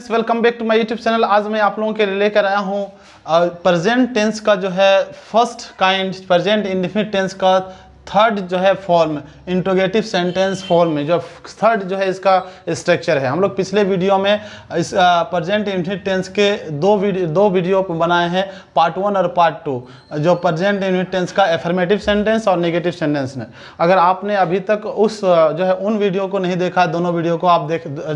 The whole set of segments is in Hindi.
Friends, welcome back to my YouTube channel. आज मैं आप लोगों के लिए लेकर आया हूँ प्रेजेंट टेंस का जो है first kind present indefinite tense का थर्ड जो है फॉर्म इंट्रोगेटिव सेंटेंस फॉर्म में जो थर्ड जो है इसका स्ट्रक्चर है। हम लोग पिछले वीडियो में इस प्रेजेंट इंडेफिनिट टेंस के दो वीडियो बनाए हैं, पार्ट 1 और पार्ट 2, जो प्रेजेंट इंडेफिनिट टेंस का एफर्मेटिव सेंटेंस और नेगेटिव सेंटेंस में। अगर आपने अभी तक उस जो है उन वीडियो को नहीं देखा, दोनों वीडियो को आप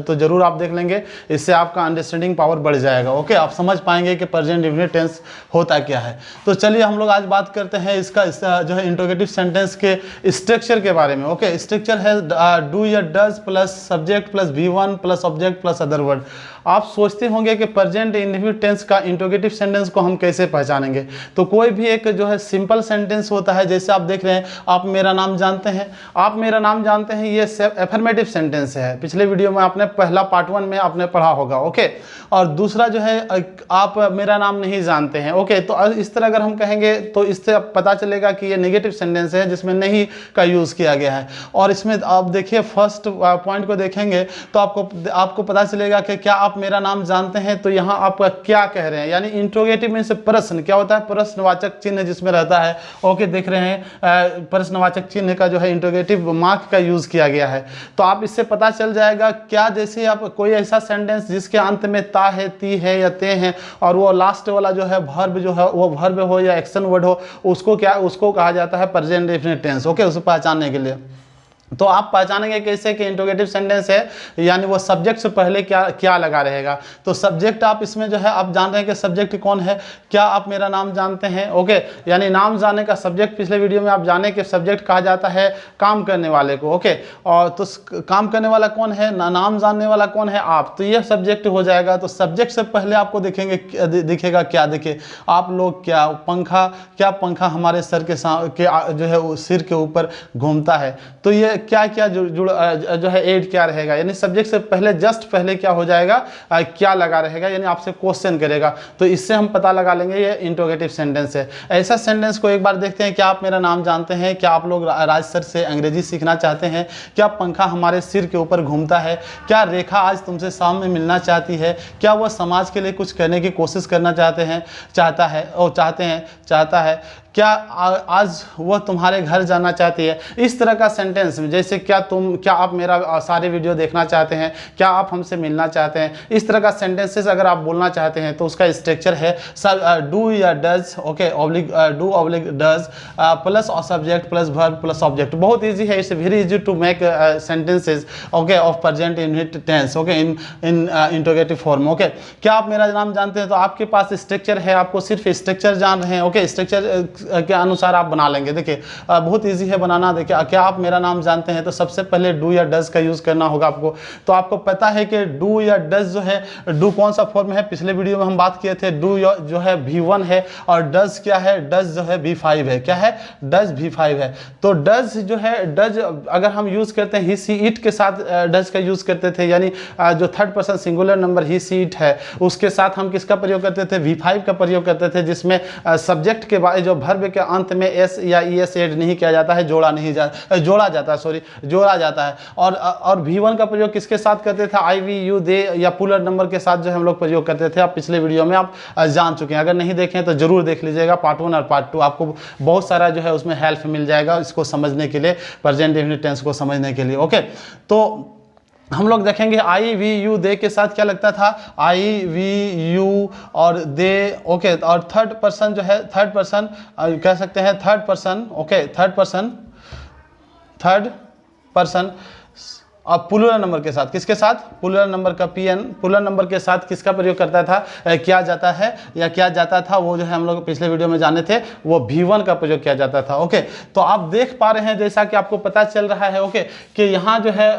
तो जरूर आप देख लेंगे, इससे आपका अंडरस्टैंडिंग पावर बढ़ जाएगा। ओके, आप समझ पाएंगे कि प्रेजेंट इंडेफिनिट टेंस होता क्या है। तो चलिए हम लोग आज बात करते हैं इसका जो है इंट्रोगेटिव सेंटेंस के स्ट्रक्चर के बारे में। ओके, स्ट्रक्चर है डू या does plus subject plus V1 plus object plus other word. आप सोचते होंगे कि प्रेजेंट इंडेफिनिट टेंस का इंट्रोगेटिव सेंटेंस को हम कैसे पहचानेंगे। तो कोई भी एक जो है सिंपल सेंटेंस होता है, जैसे आप देख रहे हैं, आप मेरा नाम जानते हैं, आप मेरा नाम जानते हैं, ये एफर्मेटिव सेंटेंस है। पिछले वीडियो में आपने पहला पार्ट 1 में आपने पढ़ा होगा। ओके, और दूसरा जो है आप मेरा नाम नहीं जानते हैं। ओके, तो इस तरह अगर हम कहेंगे तो इससे पता चलेगा कि ये नेगेटिव सेंटेंस है जिसमें नहीं का यूज किया गया है। और इसमें आप देखिए फर्स्ट पॉइंट को देखेंगे तो आपको पता चलेगा कि क्या आप मेरा नाम जानते हैं, तो यहाँ आप क्या कह रहे हैं, यानी इंट्रोगेटिव में से प्रश्न क्या होता है, प्रश्नवाचक चिन्ह जिसमें रहता है। ओके, देख रहे हैं प्रश्नवाचक चिन्ह का जो है इंट्रोगेटिव मार्क का यूज किया गया है। तो आप इससे पता चल जाएगा क्या, जैसे आप कोई ऐसा सेंटेंस जिसके अंत में ता है, ती है या ते हैं, और वो लास्ट वाला जो है वर्ब जो है वो वर्ब हो या एक्शन वर्ड हो, उसको कहा जाता है प्रेजेंट इंडेफिनिट टेंस। ओके, उसे पहचानने के लिए तो आप पहचानेंगे कैसे कि इंट्रोगेटिव सेंटेंस है, यानी वो सब्जेक्ट से पहले क्या लगा रहेगा। तो सब्जेक्ट आप इसमें जो है आप जान रहे हैं कि सब्जेक्ट कौन है, क्या आप मेरा नाम जानते हैं। ओके, यानी नाम जाने का सब्जेक्ट, पिछले वीडियो में आप जाने के सब्जेक्ट कहा जाता है काम करने वाले को। ओके, और तो काम करने वाला कौन है, नाम जानने वाला कौन है, आप, तो ये सब्जेक्ट हो जाएगा। तो सब्जेक्ट से पहले आपको दिखेगा क्या, देखिए आप लोग, क्या पंखा हमारे सर के जो है सिर के ऊपर घूमता है। तो ये क्या जो है एड क्या रहेगा, यानी सब्जेक्ट से पहले जस्ट पहले क्या हो जाएगा, क्या लगा रहेगा, यानी आपसे क्वेश्चन करेगा। तो इससे हम पता लगा लेंगे ये इंट्रोगेटिव सेंटेंस है। ऐसा सेंटेंस को एक बार देखते हैं। क्या आप मेरा नाम जानते हैं, क्या आप लोग राज सर से अंग्रेजी सीखना चाहते हैं, क्या पंखा हमारे सिर के ऊपर घूमता है, क्या रेखा आज तुमसे शाम में मिलना चाहती है, क्या वह समाज के लिए कुछ करने की कोशिश करना चाहता है, क्या आज वह तुम्हारे घर जाना चाहती है। इस तरह का सेंटेंस में, जैसे क्या आप मेरा सारे वीडियो देखना चाहते हैं, क्या आप हमसे मिलना चाहते हैं, इस तरह का सेंटेंसेस अगर आप बोलना चाहते हैं तो उसका स्ट्रक्चर है डू या does. Okay, do oblique does plus subject plus verb plus object. बहुत ईजी है, it's very easy to make sentences okay of present indefinite tense. Okay, in interrogative form. Okay, क्या आप मेरा नाम जानते हैं, तो आपके पास स्ट्रक्चर है, आपको सिर्फ स्ट्रक्चर जान रहे हैं। ओके, स्ट्रक्चर के अनुसार आप बना लेंगे। देखिए बहुत इजी है बनाना। देखिए क्या आप मेरा नाम जानते हैं, तो सबसे पहले डू या डज का यूज करना होगा आपको। तो आपको पता है कि डू या डज जो है, डू कौन सा फॉर्म है, पिछले वीडियो में हम बात किए थे, डू जो है V1 है, और डज क्या है, डज जो है V5 है। क्या है, डज V5 है। तो डज जो है, डज अगर हम यूज करते हैं ही सी इट के साथ डज का यूज करते थे, यानी जो third person singular number he see it है उसके साथ हम किसका प्रयोग करते थे, V5 का प्रयोग करते थे, जिसमें सब्जेक्ट के बाद जो वर्ब के अंत में एस या ईएस ऐड नहीं किया जाता है, जोड़ा जाता है। और V1 का प्रयोग किसके साथ करते थे, आई वी यू दे या पुलर नंबर के साथ जो हम लोग प्रयोग करते थे। आप पिछले वीडियो में आप जान चुके हैं, अगर नहीं देखें तो जरूर देख लीजिएगा, पार्ट 1 और पार्ट 2, आपको बहुत सारा जो है उसमें हेल्प मिल जाएगा इसको समझने के लिए, प्रेजेंट इंडेफिनिट टेंस को समझने के लिए। ओके, तो हम लोग देखेंगे आई वी यू दे के साथ क्या लगता था, आई वी यू और दे। ओके, और थर्ड पर्सन जो है, थर्ड पर्सन कह सकते हैं, third person. Okay, third person और पुलर नंबर के साथ, किसके साथ, पुलर नंबर का PN, पुलर नंबर के साथ किसका प्रयोग करता था, क्या जाता है या क्या जाता था, वो जो है हम लोग पिछले वीडियो में जाने थे, वो V1 का प्रयोग किया जाता था। ओके, तो आप देख पा रहे हैं जैसा कि आपको पता चल रहा है। ओके, कि यहाँ जो है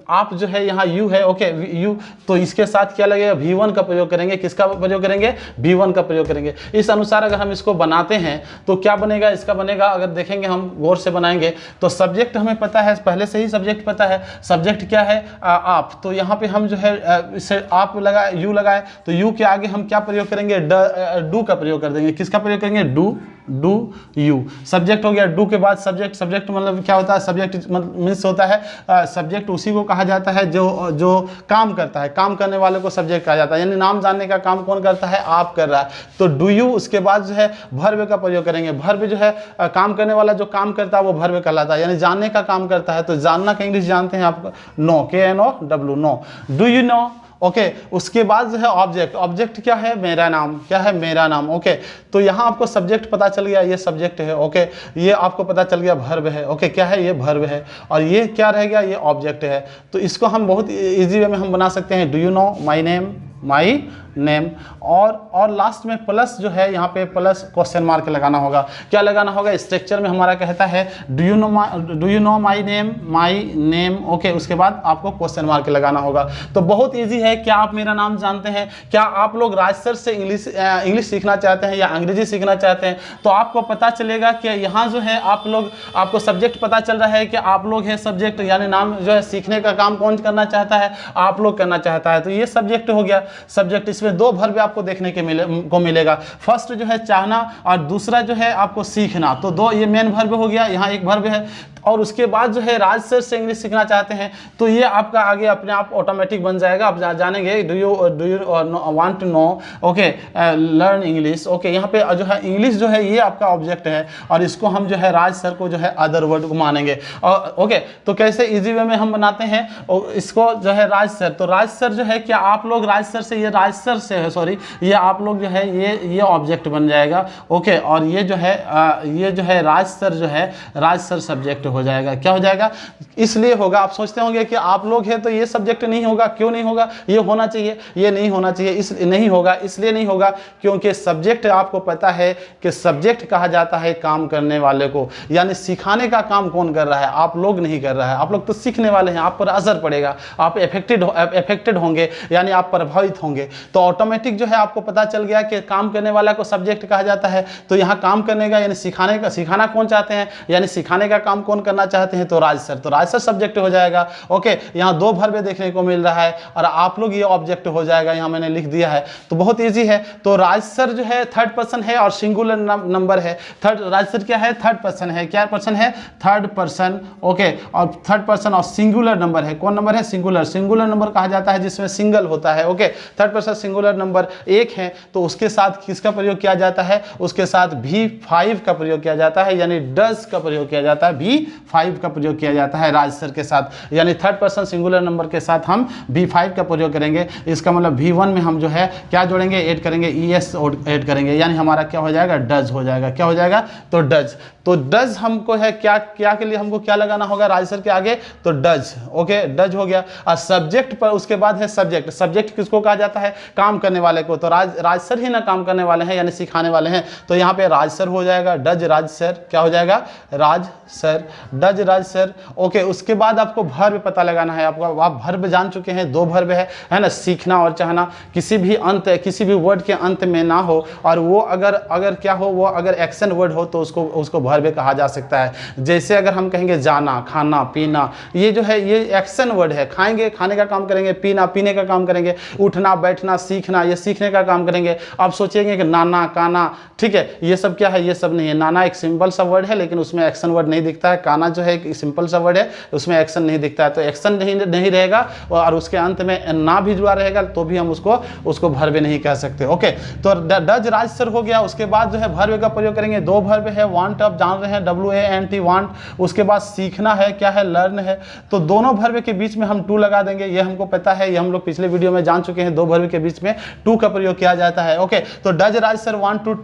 आप जो है यहाँ U है। ओके, U, तो इसके साथ क्या लगेगा, V1 का प्रयोग करेंगे। किसका प्रयोग करेंगे, V1 का प्रयोग करेंगे। इस अनुसार अगर हम इसको बनाते हैं तो क्या बनेगा, इसका बनेगा, अगर देखेंगे हम गौर से बनाएंगे तो सब्जेक्ट हमें पता है, पहले से ही सब्जेक्ट पता है। सब्जेक्ट क्या है, आप, तो यहाँ पे हम जो है इसे आप लगाए, यू लगाए, तो यू के आगे हम क्या प्रयोग करेंगे, डू का प्रयोग कर देंगे। किसका प्रयोग करेंगे, डू डू यू। सब्जेक्ट हो गया, डू के बाद सब्जेक्ट। सब्जेक्ट मतलब क्या होता है? सब्जेक्ट मीन्स होता है सब्जेक्ट उसी को कहा जाता है जो काम करता है, काम करने वाले को सब्जेक्ट कहा जाता है। यानी नाम जानने का काम कौन करता है? आप कर रहा है। तो डू यू, उसके बाद जो है वर्ब का प्रयोग करेंगे। वर्ब जो है काम करने वाला जो काम करता है वो वर्ब कहलाता है, यानी जानने का काम करता है। तो जानना का इंग्लिश जानते हैं आप, know, KNOW, know. Do you know? Okay उसके बाद जो है ऑब्जेक्ट। ऑब्जेक्ट क्या है? मेरा नाम। क्या है? मेरा नाम। ओके तो यहाँ आपको सब्जेक्ट पता चल गया, ये सब्जेक्ट है। ओके ये आपको पता चल गया वर्ब है। ओके क्या है? ये वर्ब है। और ये क्या रह गया? ये ऑब्जेक्ट है। तो इसको हम बहुत इजी वे में हम बना सकते हैं, do you know my name, my name. और लास्ट में प्लस जो है, यहाँ पे प्लस क्वेश्चन मार्क लगाना होगा। क्या लगाना होगा? स्ट्रक्चर में हमारा कहता है do you know my name. Okay उसके बाद आपको क्वेश्चन मार्क लगाना होगा। तो बहुत इजी है। क्या आप मेरा नाम जानते हैं? क्या आप लोग राज सर से इंग्लिश सीखना चाहते हैं या अंग्रेजी सीखना चाहते हैं? तो आपको पता चलेगा कि यहाँ जो है आपको सब्जेक्ट पता चल रहा है कि आप लोग है सब्जेक्ट, यानी नाम जो है सीखने का काम कौन करना चाहता है? आप लोग करना चाहता है। तो ये सब्जेक्ट हो गया। सब्जेक्ट इसमें दो वर्ब आपको देखने को मिलेगा। फर्स्ट जो है चाहना और दूसरा जो है आपको सीखना। तो दो ये मेन वर्ब हो गया, यहाँ एक वर्ब है। और उसके बाद जो है राज सर से इंग्लिश सीखना चाहते हैं तो ये आपका आगे अपने आप ऑटोमेटिक बन जाएगा। आप जानेंगे do you want to know, okay learn English. Okay यहाँ पे जो है इंग्लिश जो है ये आपका ऑब्जेक्ट है और इसको हम जो है राज सर को जो है अदर वर्ड को मानेंगे। और ओके तो कैसे इजी वे में हम बनाते हैं इसको जो है राज सर। तो राज सर जो है, क्या आप लोग राज सर से, ये राज सर से है, सॉरी ये आप लोग जो है ये ऑब्जेक्ट बन जाएगा। ओके और ये जो है राज सर जो है राज सर सब्जेक्ट हो जाएगा। क्या हो जाएगा? इसलिए होगा, आप सोचते होंगे कि आप लोग हैं तो ये सब्जेक्ट नहीं होगा। क्यों नहीं होगा? ये होना चाहिए, ये नहीं होना चाहिए। नहीं होगा, इसलिए नहीं होगा क्योंकि सब्जेक्ट आपको पता है कि सब्जेक्ट कहा जाता है काम करने वाले को, यानी सिखाने का काम कौन कर रहा है? आप लोग नहीं कर रहा है। आप लोग तो सीखने वाले हैं, आप पर असर पड़ेगा, आप इफेक्टेड होंगे, यानी आप प्रभावित होंगे। तो ऑटोमेटिक जो है आपको पता चल गया कि काम करने वाला को सब्जेक्ट कहा जाता है। तो यहाँ काम करने का यानी सिखाना कौन चाहते हैं, यानी सिखाने का काम कौन करना चाहते हैं? तो राज सर। तो राज सर सब्जेक्ट हो जाएगा। ओके यहाँ दो वर्ब देखने को मिल रहा है और आप लोग ये ऑब्जेक्ट हो जाएगा, यहाँ मैंने लिख दिया है। तो बहुत इजी है। तो राज सर जो है थर्ड पर्सन है और सिंगुलर नंबर है। राज सर क्या है? थर्ड पर्सन है। क्या पर्सन है? Third person. ओके और थर्ड पर्सन और सिंगुलर नंबर है। कौन नंबर है? सिंगुलर। सिंगुलर नंबर कहा जाता है जिसमें सिंगल होता है। Okay third person singular number एक है तो उसके साथ किसका प्रयोग किया जाता है? उसके साथ V5 का प्रयोग किया जाता है, यानी डज का प्रयोग किया जाता है। V5 का प्रयोग किया जाता है राज सर के साथ, यानी थर्ड पर्सन सिंगुलर नंबर के साथ हम V5 का प्रयोग करेंगे। इसका मतलब V1 में हम जो है क्या जोड़ेंगे? ऐड करेंगे, ES ऐड करेंगे, यानी हमारा क्या हो जाएगा? डज हो जाएगा। क्या हो जाएगा? तो डज। तो डज हमको है क्या के लिए हमको क्या लगाना होगा राज सर के आगे? तो डज। ओके डज हो गया। और सब्जेक्ट पर उसके बाद है सब्जेक्ट। सब्जेक्ट किसको कहा जाता है? काम करने वाले को। तो राज सर ही ना काम करने वाले हैं, यानी सिखाने वाले हैं। तो यहाँ पे राज सर हो जाएगा, डज राज सर। क्या हो जाएगा? Raj sir, does Raj sir. Okay उसके बाद आपको वर्ब पता लगाना है। आप वर्ब जान चुके हैं, दो वर्ब है ना, सीखना और चाहना। किसी भी वर्ड के अंत में ना हो और वो अगर क्या हो, वो अगर एक्शन वर्ड हो तो उसको वर्ब कहा जा सकता है। जैसे अगर हम कहेंगे जाना, खाना, पीना, ये जो है ये एक्शन वर्ड है। खाएंगे, खाने का काम करेंगे, पीना, पीने का काम करेंगे, उठना, बैठना, सीखना, ये सीखने का काम करेंगे। आप सोचेंगे कि नाना, काना, ठीक है, ये सब क्या है? ये सब नहीं है। नाना एक सिंपल सा वर्ड है लेकिन उसमें एक्शन वर्ड नहीं दिखता है। काना जो है एक सिंपल सा वर्ड है, उसमें एक्शन नहीं दिखता है। तो एक्शन नहीं रहेगा और उसके अंत में ना भी जुड़ा रहेगा तो भी हम उसको वर्ब नहीं कह सकते। ओके तो डज राज सर हो गया। उसके बाद जो है वर्ब का प्रयोग करेंगे। दो वर्ब है, वांट आप जान रहे हैं, WANT वांट। उसके बाद सीखना है, क्या है? लर्न है। तो दोनों वर्ब के बीच में हम टू लगा देंगे, ये हमको पता है, ये हम लोग पिछले वीडियो में जान चुके हैं। दो वर्ब के बीच में टू का प्रयोग किया जाता है। ओके तो does Raj sir want to.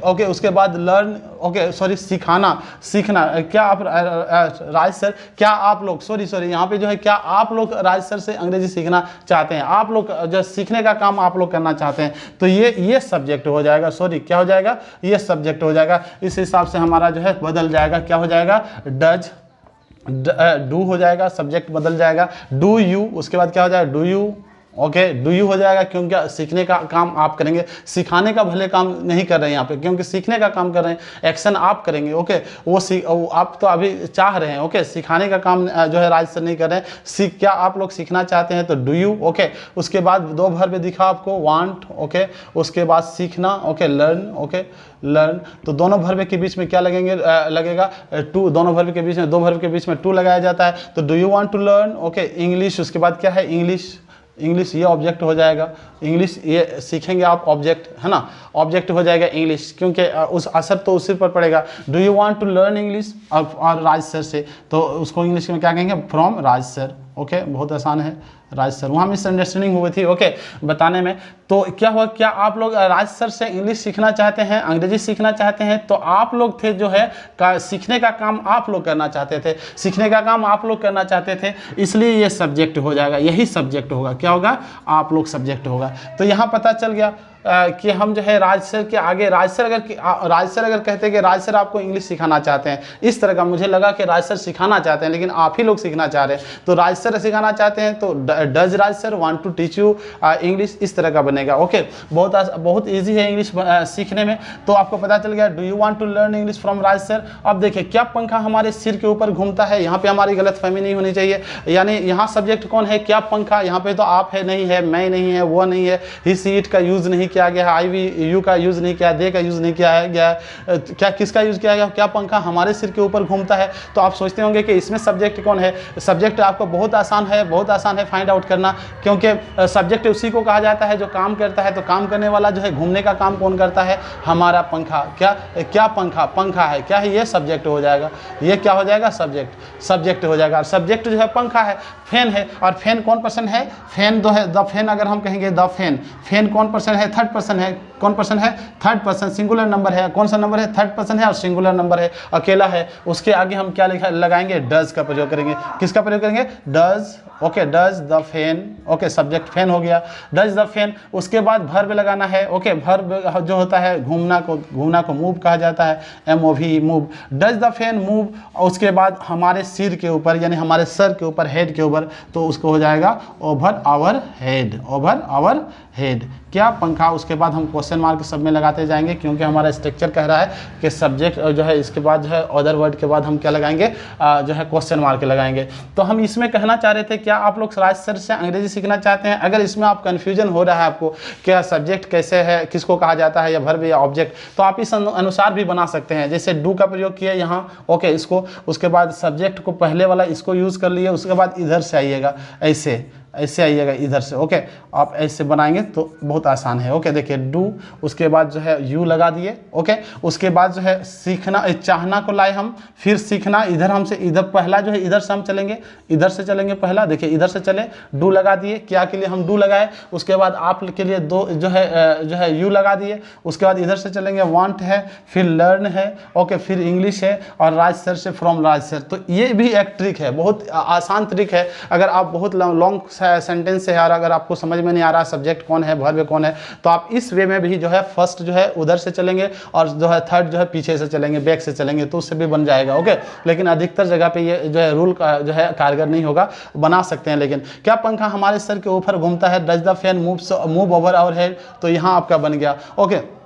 Okay उसके बाद लर्न, ओके सॉरी सीखना। क्या आप राज सर, क्या आप लोग सॉरी यहाँ पे जो है क्या आप लोग राज सर से अंग्रेजी सीखना चाहते हैं? आप लोग जो सीखने का काम आप लोग करना चाहते हैं तो ये सब्जेक्ट हो जाएगा। सॉरी क्या हो जाएगा? ये सब्जेक्ट हो जाएगा। इस हिसाब से हमारा जो है बदल जाएगा। क्या हो जाएगा? डज डू हो जाएगा, सब्जेक्ट बदल जाएगा। डू यू, उसके बाद क्या हो जाएगा? Do you. Okay do you हो जाएगा, क्योंकि सीखने का काम आप करेंगे, सिखाने का भले काम नहीं कर रहे हैं यहाँ पे, क्योंकि सीखने का काम कर रहे हैं, एक्शन आप करेंगे। ओके वो आप तो अभी चाह रहे हैं, ओके सिखाने का काम जो है राज सर नहीं कर रहे हैं। क्या आप लोग सीखना चाहते हैं तो डू यू। ओके उसके बाद दो वर्ब दिखा आपको, वांट, ओके उसके बाद सीखना, ओके लर्न, ओके लर्न। तो दोनों वर्ब के बीच में क्या लगेगा टू, दोनों वर्ब के बीच में, दो वर्ब के बीच में टू लगाया जाता है। तो do you want to learn, okay English. उसके बाद क्या है इंग्लिश ये ऑब्जेक्ट हो जाएगा, इंग्लिश ये सीखेंगे आप, ऑब्जेक्ट है ना, ऑब्जेक्ट हो जाएगा इंग्लिश, क्योंकि उस असर तो उसी पर पड़ेगा। Do you want to learn English, और राज सर से, तो उसको इंग्लिश में क्या कहेंगे, फ्रॉम राज सर। ओके बहुत आसान है राज सर, वहाँ मिसअंडरस्टैंडिंग हुई थी ओके बताने में। तो क्या हुआ, क्या आप लोग राज सर से इंग्लिश सीखना चाहते हैं, अंग्रेजी सीखना चाहते हैं, तो आप लोग थे जो है सीखने का काम आप लोग करना चाहते थे, सीखने का काम आप लोग करना चाहते थे, इसलिए ये सब्जेक्ट हो जाएगा, यही सब्जेक्ट होगा। क्या होगा, आप लोग सब्जेक्ट होगा। तो यहाँ पता चल गया कि हम जो है राज सर के आगे, राज सर अगर कहते हैं कि राज सर आपको इंग्लिश सिखाना चाहते हैं, इस तरह का मुझे लगा कि राज सर सिखाना चाहते हैं, लेकिन आप ही लोग सीखना चाह रहे हैं, तो राज सर सिखाना चाहते हैं तो does Raj sir want to teach you English, इस तरह का बनेगा। ओके बहुत ईजी है इंग्लिश सीखने में। तो आपको पता चल गया do you want to learn English from Raj sir. अब देखिए क्या पंखा हमारे सिर के ऊपर घूमता है, यहाँ पे हमारी गलतफहमी नहीं होनी चाहिए, यानी यहाँ सब्जेक्ट कौन है, क्या पंखा, यहाँ पे तो आप है नहीं है, मैं नहीं है, वो नहीं है, ही सी इट का यूज नहीं किया गया है, आई वी यू का यूज नहीं किया, दे का यूज नहीं किया है, क्या किसका यूज किया गया, क्या पंखा हमारे सिर के ऊपर घूमता है। तो आप सोचते होंगे कि इसमें सब्जेक्ट कौन है, सब्जेक्ट आपको बहुत आसान है फाइंड आउट करना, क्योंकि सब्जेक्ट उसी को कहा जाता है जो काम करता है। तो काम करने वाला जो है, घूमने का काम कौन करता है, हमारा पंखा। क्या पंखा है, क्या है, ये सब्जेक्ट हो जाएगा, ये क्या हो जाएगा, सब्जेक्ट हो जाएगा। और सब्जेक्ट जो है पंखा है, फैन है, और फैन कौन पर्सन है, फैन जो है द फैन, अगर हम कहेंगे द फैन कौन पर्सन है, थर्ड पर्सन है, कौन पर्सन है, थर्ड पर्सन, सिंगुलर नंबर है, कौन सा नंबर है, थर्ड पर्सन है और सिंगुलर नंबर है, अकेला है। उसके आगे हम क्या लगाएंगे, डज का प्रयोग करेंगे। किसका प्रयोग करेंगे, does. Okay does the fan, okay subject fan हो गया, डज द फैन। उसके बाद वर्ब लगाना है, ओके वर्ब जो होता है घूमना को मूव कहा जाता है, MOV move, does the fan move. उसके बाद हमारे सिर के ऊपर, यानी हमारे सर के ऊपर, हेड के ऊपर, तो उसको हो जाएगा ओवर आवर हेड, क्या पंखा। उसके बाद हम क्वेश्चन मार्क सब में लगाते जाएंगे, क्योंकि हमारा स्ट्रक्चर कह रहा है कि सब्जेक्ट जो है, इसके बाद जो है अदर वर्ड के बाद हम क्या लगाएंगे, जो है क्वेश्चन मार्क लगाएंगे। तो हम इसमें कहना चाह रहे थे, क्या आप लोग राज सर से अंग्रेजी सीखना चाहते हैं। अगर इसमें आप कन्फ्यूजन हो रहा है आपको, क्या सब्जेक्ट कैसे है, किसको कहा जाता है, या वर्ब या ऑब्जेक्ट, तो आप इस अनुसार भी बना सकते हैं। जैसे डू का प्रयोग किया यहाँ, ओके इसको, उसके बाद सब्जेक्ट को पहले वाला इसको यूज़ कर लिए, उसके बाद इधर से आइएगा, ऐसे आइएगा इधर से। ओके आप ऐसे बनाएंगे तो बहुत आसान है। ओके देखिए डू, उसके बाद जो है यू लगा दिए। ओके उसके बाद जो है सीखना, चाहना को लाए हम, फिर सीखना, इधर हमसे इधर पहला जो है इधर से हम चलेंगे, इधर से चलेंगे पहला, देखिए इधर से चले, डू लगा दिए, क्या के लिए हम डू लगाए। उसके बाद आप के लिए दो जो है यू लगा दिए। उसके बाद इधर से चलेंगे, वांट है, फिर लर्न है, ओके फिर इंग्लिश है, और राज सर से फ्रॉम राज सर। तो ये भी एक ट्रिक है, बहुत आसान ट्रिक है। अगर आप बहुत लॉन्ग सेंटेंस है और अगर आपको समझ में नहीं आ रहा सब्जेक्ट कौन है, वर्ब कौन है, तो आप इस वे में भी जो है फर्स्ट जो है उधर से चलेंगे, और जो है थर्ड जो है पीछे से चलेंगे, बैक से चलेंगे, तो उससे भी बन जाएगा। ओके लेकिन अधिकतर जगह पे ये जो है रूल का जो है कारगर नहीं होगा, बना सकते हैं। लेकिन क्या पंखा हमारे सर के ऊपर घूमता है, does the fan move over our head, तो यहाँ आपका बन गया। ओके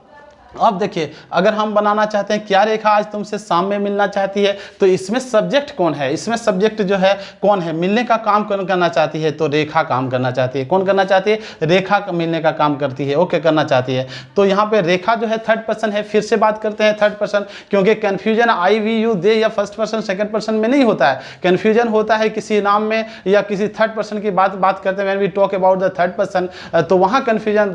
अब देखिए, अगर हम बनाना चाहते हैं, क्या रेखा आज तुमसे शाम में मिलना चाहती है, तो इसमें सब्जेक्ट कौन है, इसमें सब्जेक्ट जो है कौन है, मिलने का काम कौन करना चाहती है, तो रेखा काम करना चाहती है। कौन करना चाहती है, रेखा मिलने का काम करती है। ओके करना चाहती है, तो यहाँ पे रेखा जो है थर्ड पर्सन है। फिर से बात करते हैं थर्ड पर्सन, क्योंकि confusion I we you they या फर्स्ट पर्सन सेकंड पर्सन में नहीं होता है, कन्फ्यूजन होता है किसी नाम में या किसी थर्ड पर्सन की बात करते हैं। When we talk about the third person, तो वहाँ कन्फ्यूजन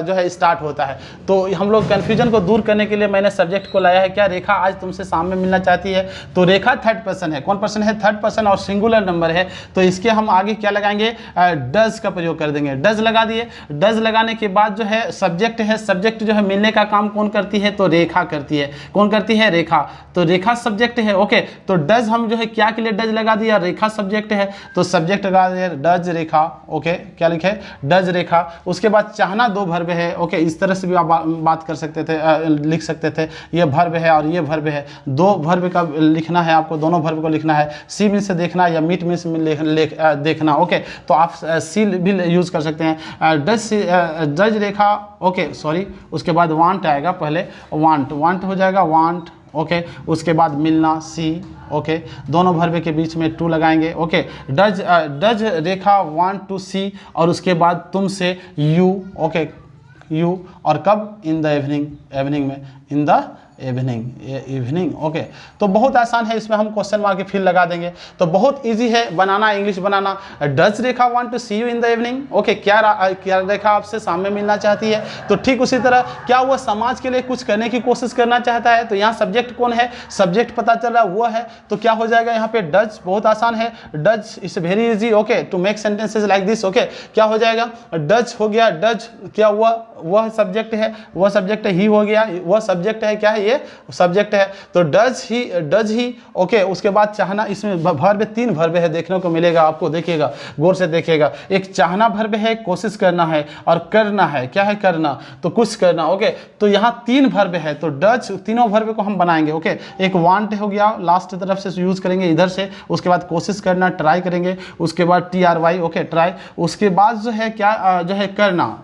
जो है स्टार्ट होता है। तो हम लोग कन्फ्यूजन को दूर करने के लिए मैंने सब्जेक्ट को लाया है, क्या रेखा आज तुमसे शाम में मिलना चाहती है, तो रेखा थर्ड पर्सन है। कौन पर्सन है, थर्ड पर्सन, और सिंगुलर नंबर है, तो इसके हम आगे क्या लगाएंगे, डज का प्रयोग कर देंगे। डज लगा दिए, डज लगाने के बाद जो है सब्जेक्ट है, सब्जेक्ट जो है मिलने का काम कौन करती है, तो रेखा करती है। कौन करती है, रेखा, तो रेखा सब्जेक्ट है। ओके तो डज हम जो है क्या के लिए डज लगा दिया, रेखा सब्जेक्ट है, तो सब्जेक्ट लगा दिया डज रेखा। ओके क्या लिखे, डज रेखा। उसके बाद चाहना दो वर्ब है। ओके इस तरह से भी आप बात कर सकते थे, लिख सकते थे। ये वर्ब है और ये वर्ब है, दो वर्ब का लिखना है आपको, दोनों वर्ब को लिखना है। सी मीन से देखना या मीट मीन से देखना। ओके, तो आप सी भी यूज़ कर सकते हैं। डज रेखा, ओके सॉरी, उसके बाद वांट आएगा, पहले वांट हो जाएगा, वांट। ओके, उसके बाद मिलना, सी। ओके, दोनों वर्ब के बीच में टू लगाएंगे। Okay, does Rekha want to see, और उसके बाद तुमसे यू। ओके, यू, और कब? इन द इवनिंग, इवनिंग में, इन द इवनिंग। ओके, तो बहुत आसान है, इसमें हम क्वेश्चन मार्क फिर लगा देंगे। तो बहुत इजी है बनाना, इंग्लिश बनाना। Does Rekha want to see you in the evening? Okay, क्या रेखा आपसे शाम में मिलना चाहती है? तो ठीक उसी तरह क्या वो समाज के लिए कुछ करने की कोशिश करना चाहता है? तो यहाँ सब्जेक्ट कौन है? सब्जेक्ट पता चल रहा है वो है, तो क्या हो जाएगा यहाँ पे? डज। बहुत आसान है, does is very easy. Okay, to make sentences like this. Okay, क्या हो जाएगा? डज हो गया, डज क्या हुआ? वह सब्जेक्ट है, वह सब्जेक्ट ही हो गया, वह सब्जेक्ट है, क्या है? ये सब्जेक्ट है। तो डज ही। ओके, उसके बाद चाहना, इसमें वर्ब, 3 वर्ब है देखने को मिलेगा आपको, देखिएगा, गौर से देखिएगा। एक चाहना वर्ब है, कोशिश करना है, और करना है, क्या है? करना, तो कुछ करना। ओके, तो यहाँ 3 वर्ब है, तो डज, तीनों वर्ब को हम बनाएंगे। ओके, एक वांट हो गया, लास्ट तरफ से यूज करेंगे इधर से, उसके बाद कोशिश करना, ट्राई करेंगे, उसके बाद TRY। ओके, ट्राई, उसके बाद जो है क्या जो है करना,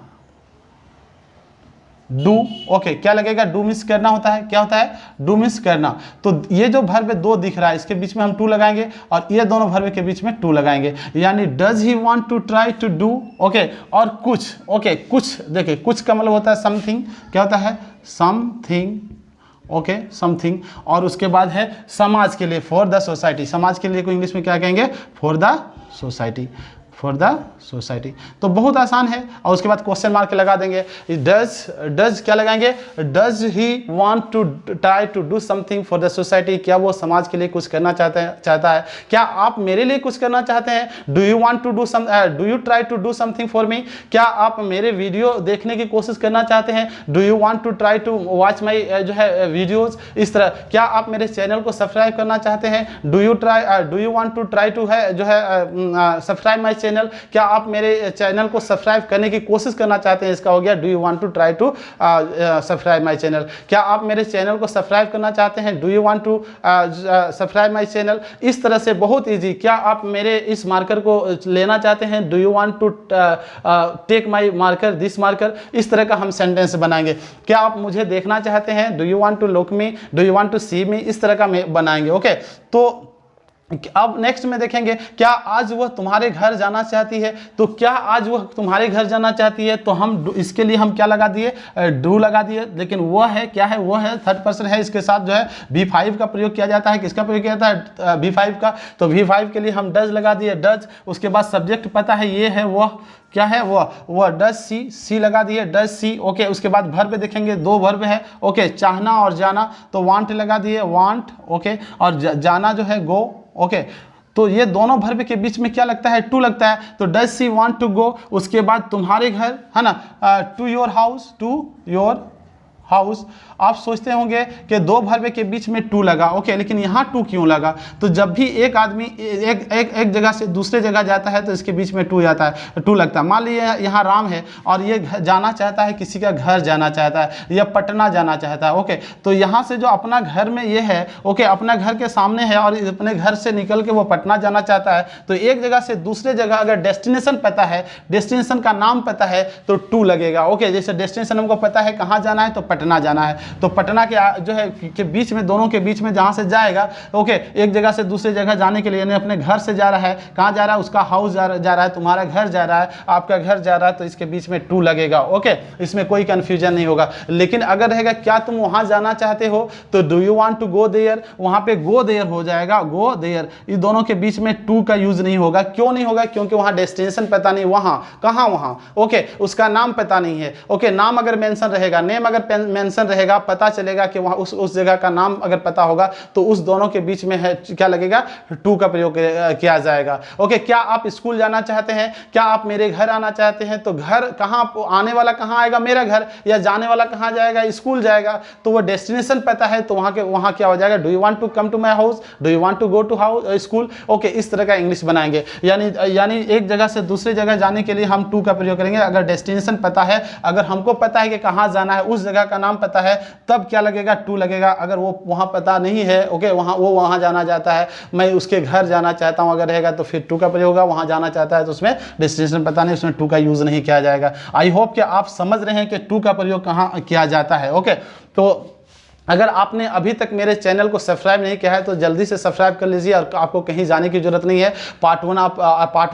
डू। ओके, क्या लगेगा? डू मिस करना होता है, क्या होता है? डू मिस करना। तो ये जो वर्ब 2 दिख रहा है, इसके बीच में हम टू लगाएंगे, और ये दोनों वर्ब के बीच में टू लगाएंगे, यानी does he want to try to do. Okay, और कुछ। ओके, कुछ, देखिए, कुछ का मतलब होता है समथिंग, क्या होता है? समथिंग। ओके, समथिंग, और उसके बाद है समाज के लिए, फॉर द सोसाइटी। समाज के लिए को इंग्लिश में क्या कहेंगे? For the society, for the society. तो बहुत आसान है, और उसके बाद क्वेश्चन मार्क लगा देंगे। डज क्या लगाएंगे? Does he want to try to do something for the society? क्या वो समाज के लिए कुछ करना चाहता है? क्या आप मेरे लिए कुछ करना चाहते हैं? Do you want to do do you try to do something for me? क्या आप मेरे वीडियो देखने की कोशिश करना चाहते हैं? Do you want to try to watch my जो है वीडियोज? इस तरह, क्या आप मेरे चैनल को सब्सक्राइब करना चाहते हैं? Do you want to try to है जो है सब्सक्राइब माई चैनल? क्या आप मेरे चैनल को सब्सक्राइब करने की कोशिश करना चाहते हैं? इसका हो गया do you want to try to subscribe my channel. क्या आप मेरे चैनल को सब्सक्राइब करना चाहते हैं? Do you want to subscribe my channel. इस तरह से बहुत इजी। क्या आप मेरे इस मार्कर को लेना चाहते हैं? Do you want to take my marker, this marker. इस तरह का हम सेंटेंस बनाएंगे। क्या आप मुझे देखना चाहते हैं? Do you want to look me, do you want to see me. इस तरह का बनाएंगे। ओके, तो अब नेक्स्ट में देखेंगे, क्या आज वह तुम्हारे घर जाना चाहती है? तो क्या आज वह तुम्हारे घर जाना चाहती है, तो हम इसके लिए हम क्या लगा दिए? डू लगा दिए। लेकिन वह है, क्या है? वह है, थर्ड पर्सन है, इसके साथ जो है V5 का प्रयोग किया जाता है। किसका प्रयोग किया जाता है? V5 का। तो V5 के लिए हम डज लगा दिए, डज। उसके बाद सब्जेक्ट पता है, ये है वह, क्या है? वह डज सी लगा दिए, डज सी। ओके, उसके बाद वर्ब देखेंगे, 2 वर्ब है। ओके, चाहना और जाना, तो वांट लगा दिए, वांट। ओके, और जाना जो है गो। ओके, तो ये दोनों वर्ब के बीच में क्या लगता है? टू लगता है। तो does she want to go, उसके बाद तुम्हारे घर, है ना, to your house, to your house. आप सोचते होंगे कि 2 वर्ब के बीच में टू लगा। ओके, लेकिन यहाँ टू क्यों लगा? तो जब भी एक आदमी एक जगह से दूसरे जगह जाता है तो इसके बीच में टू जाता है, टू लगता है। मान लीजिए यहाँ राम है और ये जाना चाहता है, किसी का घर जाना चाहता है, या पटना जाना चाहता है। ओके, तो यहाँ से जो अपना घर में ये है, ओके, अपना घर के सामने है और अपने घर से निकल के वो पटना जाना चाहता है, तो एक जगह से दूसरे जगह अगर डेस्टिनेशन पता है, डेस्टिनेशन का नाम पता है, तो टू लगेगा। ओके, जैसे डेस्टिनेशन हमको पता है कहाँ जाना है, तो पटना जाना है, तो पटना के जो है के बीच में, दोनों के बीच में जहाँ से जाएगा, ओके, एक जगह से दूसरे जगह जाने के लिए, यानी अपने घर से जा रहा है, कहाँ जा रहा है? उसका हाउस जा रहा है, तुम्हारा घर जा रहा है, आपका घर जा रहा है, तो इसके बीच में टू लगेगा। ओके, इसमें कोई कंफ्यूजन नहीं होगा। लेकिन अगर रहेगा क्या तुम वहाँ जाना चाहते हो, तो do you want to go there, वहाँ पे गो देयर हो जाएगा, गो देयर। इस दोनों के बीच में टू का यूज नहीं होगा। क्यों नहीं होगा? क्योंकि वहाँ डेस्टिनेशन पता नहीं, वहाँ कहाँ, वहाँ ओके, उसका नाम पता नहीं है। ओके, नाम अगर मेंशन रहेगा, नेम अगर मेंशन रहेगा, पता चलेगा कि वहाँ उस जगह का नाम अगर पता होगा, तो उस दोनों के बीच में है क्या लगेगा? टू का प्रयोग किया जाएगा। ओके, क्या आप स्कूल जाना चाहते हैं? क्या आप मेरे घर आना चाहते हैं? तो घर कहाँ, आने वाला कहाँ आएगा? मेरा घर। या जाने वाला कहाँ जाएगा? स्कूल जाएगा। तो वो डेस्टिनेशन पता है, तो वहाँ क्या हो जाएगा? Do you want to come to my house, do you want to go to school. Okay, इस तरह का इंग्लिश बनाएंगे। यानी एक जगह से दूसरे जगह जाने के लिए हम टू का प्रयोग करेंगे अगर डेस्टिनेशन पता है। अगर हमको पता है कि कहाँ जाना है, उस जगह का नाम पता है तब क्या लगेगा, टू लगेगा। अगर वो वहाँ पता नहीं है, ओके, वहाँ जाना चाहता है, मैं उसके घर जाना चाहता हूँ अगर रहेगा तो फिर टू का प्रयोग होगा। वहाँ जाना चाहता है तो उसमें डेस्टिनेशन पता नहीं, उसमें टू का यूज़ नहीं किया जाएगा। आई होप कि आप समझ रहे हैं कि टू का प्रयोग कहाँ किया जाता है। ओके, तो अगर आपने अभी तक मेरे चैनल को सब्सक्राइब नहीं किया है तो जल्दी से सब्सक्राइब कर लीजिए और आपको कहीं जाने की जरूरत नहीं है। पार्ट 1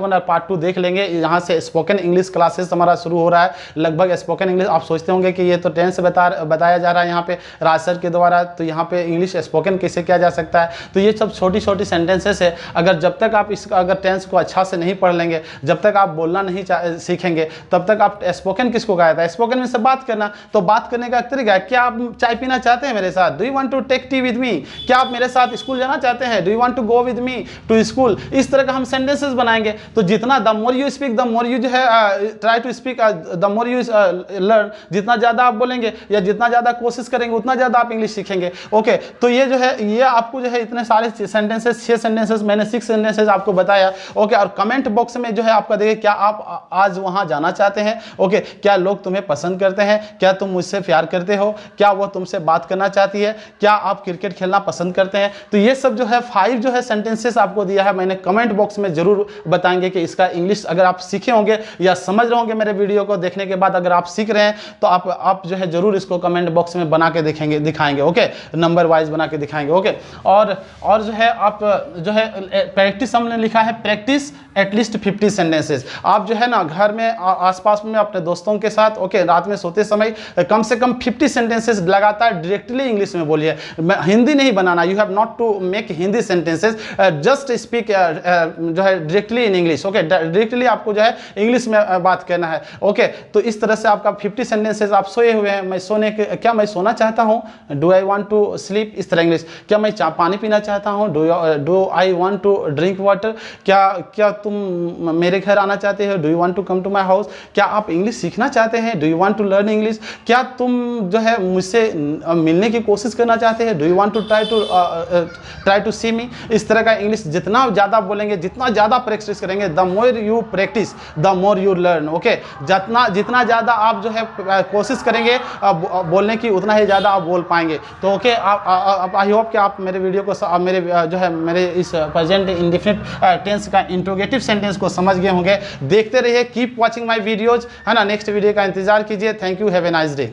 और पार्ट 2 देख लेंगे। यहाँ से स्पोकन इंग्लिश क्लासेस हमारा शुरू हो रहा है। लगभग स्पोकन इंग्लिश आप सोचते होंगे कि ये तो टेंस से बताया जा रहा है यहाँ पे राज सर के द्वारा, तो यहाँ पे इंग्लिश स्पोकन कैसे किया जा सकता है। तो ये सब छोटी छोटी सेंटेंसेस है। अगर जब तक आप अगर टेंस को अच्छा से नहीं पढ़ लेंगे, जब तक आप बोलना नहीं सीखेंगे, तब तक आप स्पोकन किसको कहा जाता है? स्पोकन में से बात करना। तो बात करने का तरीका है, क्या आप चाय पीना चाहते हैं मेरे साथ? Do you want to take tea with me? क्या आप मेरे साथ स्कूल जाना चाहते हैं? Do you want to go with me to school? इस तरह का हम सेंटेंसेस बनाएंगे। तो जितना the more you speak the more you जो है try to speak the more you learn, जितना ज़्यादा आप बोलेंगे या जितना ज़्यादा कोशिश करेंगे उतना ज़्यादा आप इंग्लिश सीखेंगे। ओके, तो ये जो है ये आपको जो है इतने सारे सेंटेंसेस, 6 सेंटेंसेस, मैंने 6 सेंटेंसेस आपको बताया। ओके, और कमेंट बॉक्स में जो है आपका देखिए क्या आप आज वहाँ जाना चाहते हैं? ओके, क्या लोग तुम्हें पसंद करते हैं? क्या तुम मुझसे प्यार करते हो? क्या वो तुमसे बात करना चाहती है? क्या आप क्रिकेट खेलना पसंद करते हैं? तो ये सब जो है 5 जो है सेंटेंसेस आपको दिया है मैंने। कमेंट बॉक्स में जरूर बताएंगे कि इसका इंग्लिश अगर आप सीखे होंगे या समझ रहे होंगे मेरे वीडियो को देखने के बाद, अगर आप सीख रहे हैं तो आप जो है जरूर इसको कमेंट बॉक्स में बना के दिखाएंगे। ओके, नंबर वाइज बना के दिखाएंगे। ओके, और जो है आप जो है प्रैक्टिस हमने लिखा है, प्रैक्टिस एटलीस्ट 50 सेंटेंसेस। आप जो है ना घर में आसपास में अपने दोस्तों के साथ, ओके, रात में सोते समय कम से कम 50 सेंटेंसेस लगातार डायरेक्टली इंग्लिश में बोलिए। हिंदी नहीं बनाना, you have not to make Hindi sentences, just speak जो है directly in English. Okay, directly आपको जो है इंग्लिश में बात करना है। ओके, तो इस तरह से आपका 50 सेंटेंसेस। आप सोए हुए हैं, क्या मैं सोना चाहता हूँ? Do I want to sleep? इस तरह इंग्लिश। क्या मैं पानी पीना चाहता हूँ? Do I want to drink water? क्या तुम मेरे घर आना चाहते हो? Do you want to come to my house? क्या आप इंग्लिश सीखना चाहते हैं? Do you want to learn English? क्या तुम जो है मुझसे मिलने की कोशिश करना चाहते हैं? Do you want to try to see me? इस तरह का इंग्लिश जितना ज़्यादा बोलेंगे, जितना ज़्यादा प्रैक्टिस करेंगे, the more you practice the more you learn. Okay, जितना ज़्यादा आप जो है कोशिश करेंगे बोलने की, उतना ही ज़्यादा आप बोल पाएंगे। तो ओके, आप आई होप कि आप मेरे वीडियो को मेरे इस प्रेजेंट इंडेफिनिट टेंस का इंट्रोगेटिव सेंटेंस को समझ गए होंगे। देखते रहिए, कीप वॉचिंग माई वीडियोज, है ना। नेक्स्ट वीडियो का इंतजार कीजिए। Thank you, have a nice day.